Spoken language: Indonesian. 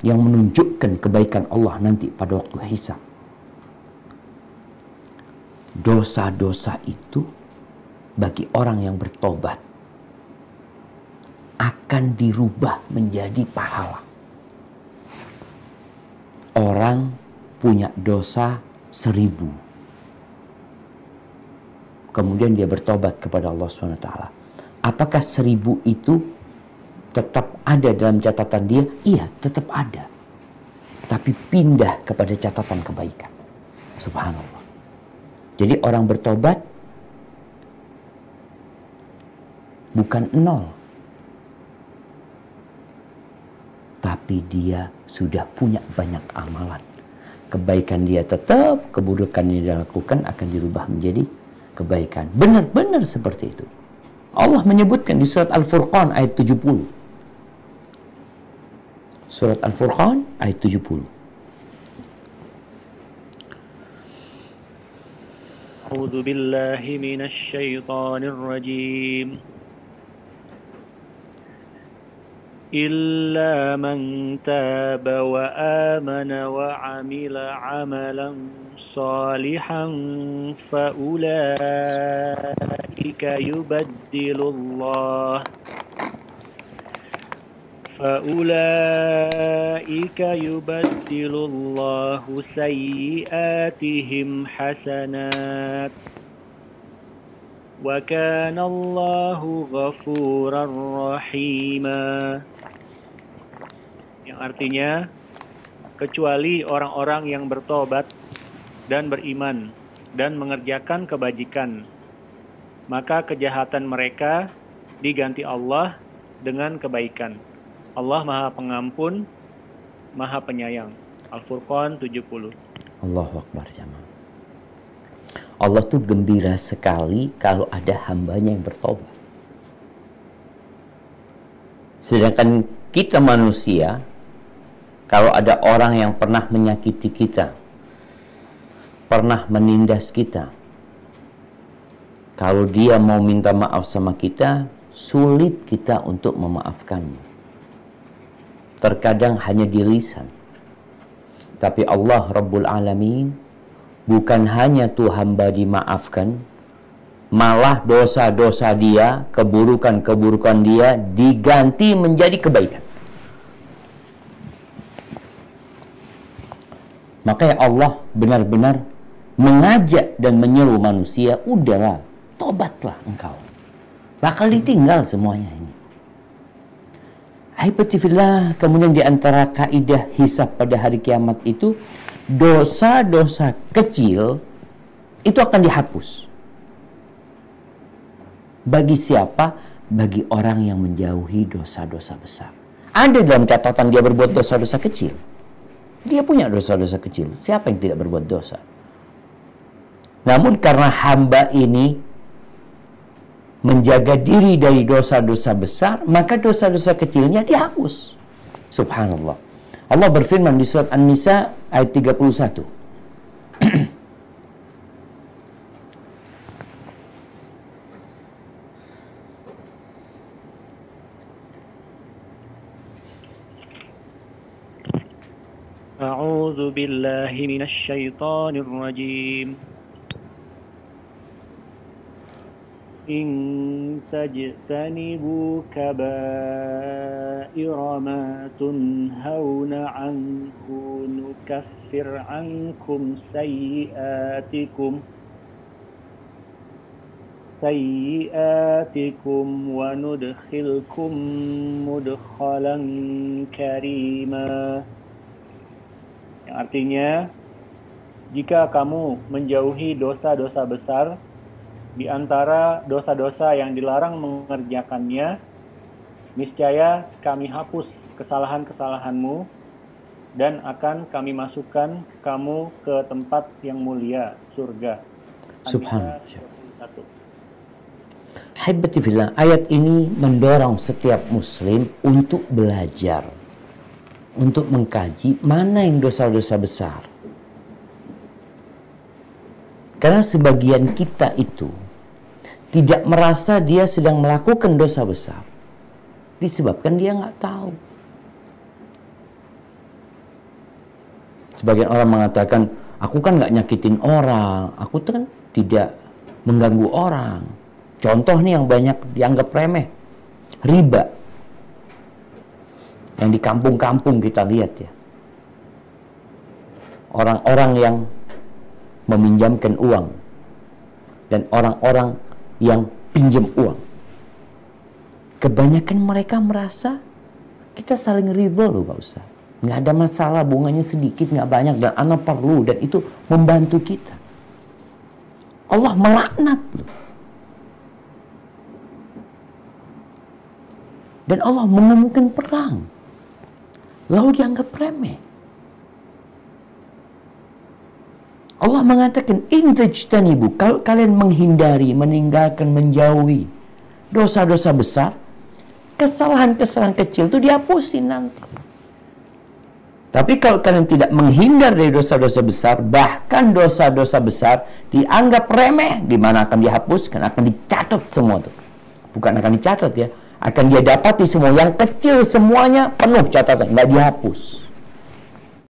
yang menunjukkan kebaikan Allah nanti pada waktu hisab. Dosa-dosa itu bagi orang yang bertobat akan dirubah menjadi pahala. Orang punya dosa 1000, kemudian dia bertobat kepada Allah SWT. Apakah 1000 itu tetap ada dalam catatan dia? Iya, tetap ada. Tapi pindah kepada catatan kebaikan. Subhanallah. Jadi orang bertobat bukan 0. Tapi dia sudah punya banyak amalan. Kebaikan dia tetap, keburukan yang dia lakukan akan dirubah menjadi kebaikan. Benar-benar seperti itu. Allah menyebutkan di surat Al-Furqan ayat 70. Surat Al-Furqan ayat 70. A'udzu billahi minasy syaithanir rajim. إلا من تاب وآمن وعمل عملا صالحا فأولئك يبدل الله سيئاتهم حسنات وكان الله غفورا رحيما. Yang artinya, kecuali orang-orang yang bertobat dan beriman dan mengerjakan kebajikan, maka kejahatan mereka diganti Allah dengan kebaikan. Allah Maha Pengampun, Maha Penyayang. Al-Furqan 70. Allahu Akbar jamaah. Allah tuh gembira sekali kalau ada hambanya yang bertobat. Sedangkan kita manusia, kalau ada orang yang pernah menyakiti kita, pernah menindas kita, kalau dia mau minta maaf sama kita, sulit kita untuk memaafkannya. Terkadang hanya di lisan. Tapi Allah Rabbul Alamin bukan hanya tuh hamba dimaafkan, malah dosa-dosa dia, keburukan-keburukan dia diganti menjadi kebaikan. Makanya Allah benar-benar mengajak dan menyeru manusia, udahlah, tobatlah engkau. Bakal ditinggal semuanya ini. Aibatifillah, kemudian di antara kaidah hisab pada hari kiamat itu, dosa-dosa kecil itu akan dihapus. Bagi siapa? Bagi orang yang menjauhi dosa-dosa besar. Ada dalam catatan dia berbuat dosa-dosa kecil. Dia punya dosa-dosa kecil. Siapa yang tidak berbuat dosa? Namun karena hamba ini menjaga diri dari dosa-dosa besar, maka dosa-dosa kecilnya dihapus. Subhanallah. Allah berfirman di surat An-Nisa ayat 31. A'udzu billahi minasy syaithanir rajim. In tajtanibu kaba'ira ma tunhauna anhu nukaffir ankum sayyi'atikum wa nudkhilkum mudkhalan karima. Yang artinya, jika kamu menjauhi dosa-dosa besar, di antara dosa-dosa yang dilarang mengerjakannya, niscaya kami hapus kesalahan-kesalahanmu dan akan kami masukkan kamu ke tempat yang mulia, surga. Subhanallah. Haibati fillah, ayat ini mendorong setiap muslim untuk belajar, untuk mengkaji mana yang dosa-dosa besar. Karena sebagian kita itu tidak merasa dia sedang melakukan dosa besar, disebabkan dia nggak tahu. Sebagian orang mengatakan, aku kan nggak nyakitin orang, aku tuh kan tidak mengganggu orang. Contoh nih yang banyak dianggap remeh, riba. Yang di kampung-kampung kita lihat ya. Orang-orang yang meminjamkan uang dan orang-orang yang pinjam uang. Kebanyakan mereka merasa kita saling ridho loh Pak Ustaz. Nggak ada masalah, bunganya sedikit, nggak banyak, dan anak perlu, dan itu membantu kita. Allah melaknat loh. Dan Allah mengumumkan perang. Lalu dianggap remeh. Allah mengatakan, in tajtanibu, kalau kalian menghindari, meninggalkan, menjauhi dosa-dosa besar, kesalahan-kesalahan kecil itu dihapusin nanti. Tapi kalau kalian tidak menghindar dari dosa-dosa besar, bahkan dosa-dosa besar dianggap remeh, gimana akan dihapuskan, akan dicatat semua tuh. Bukan akan dicatat ya, akan dia dapati semua. Yang kecil semuanya penuh catatan, nggak dihapus.